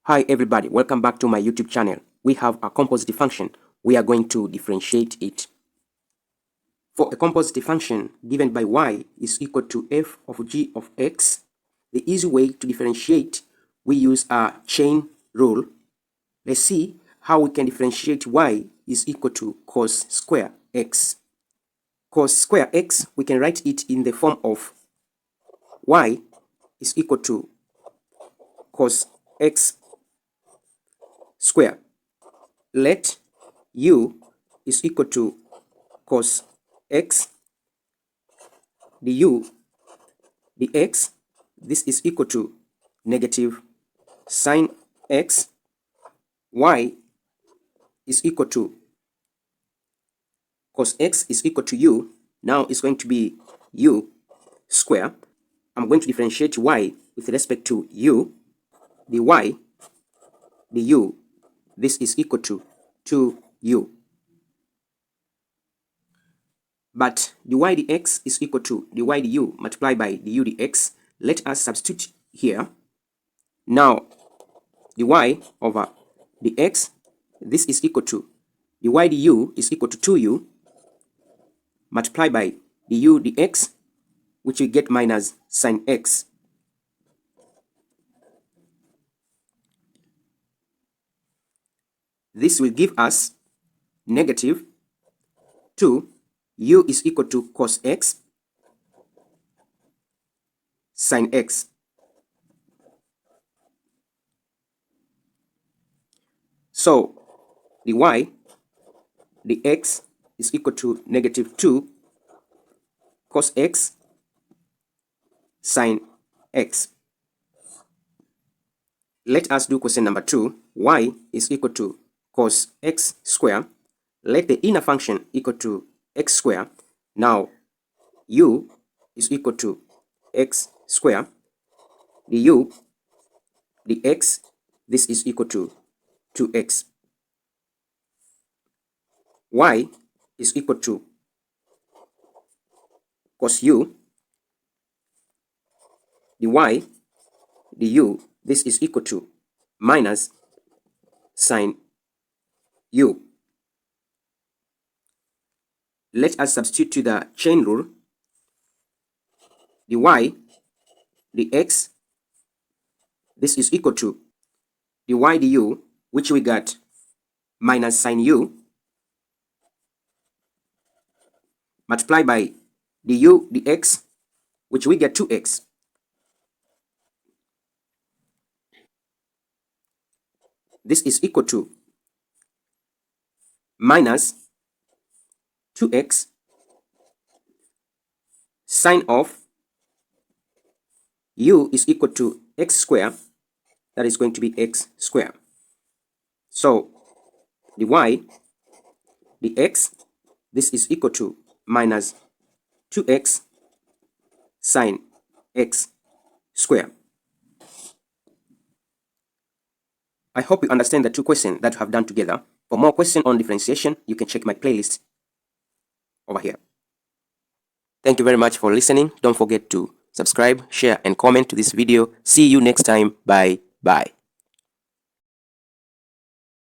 Hi everybody, welcome back to my YouTube channel. We have a composite function. We are going to differentiate it. For a composite function given by y is equal to f of g of x, the easy way to differentiate, we use a chain rule. Let's see how we can differentiate y is equal to cos square x. Cos square x, we can write it in the form of y is equal to cos x square. Let u is equal to cos x du dx. This is equal to negative sine x. Y is equal to cos x is equal to u. Now it's going to be u square. I'm going to differentiate y with respect to u. dy du, this is equal to 2u. But dy dx is equal to dy du multiplied by du dx. Let us substitute here. Now, dy over dx, this is equal to dy du is equal to 2u multiplied by du dx, which we get minus sine x. This will give us negative 2. U is equal to cos x sine x. So, dy dx is equal to negative 2 cos x sine x. Let us do question number 2. Y is equal to cos x square. Let the inner function equal to x square. Now, u is equal to x square. Du dx, this is equal to 2x. Y is equal to cos u dy du, this is equal to minus sine u. Let us substitute to the chain rule. Dy dx, this is equal to dy du, which we got minus sine u, multiplied by du dx, which we get 2x. This is equal to minus 2x sine of u is equal to x square. That is going to be x square. So, dy dx, this is equal to minus 2x sine x square. I hope you understand the two questions that we have done together. For more questions on differentiation, you can check my playlist over here. Thank you very much for listening. Don't forget to subscribe, share, and comment to this video. See you next time. Bye.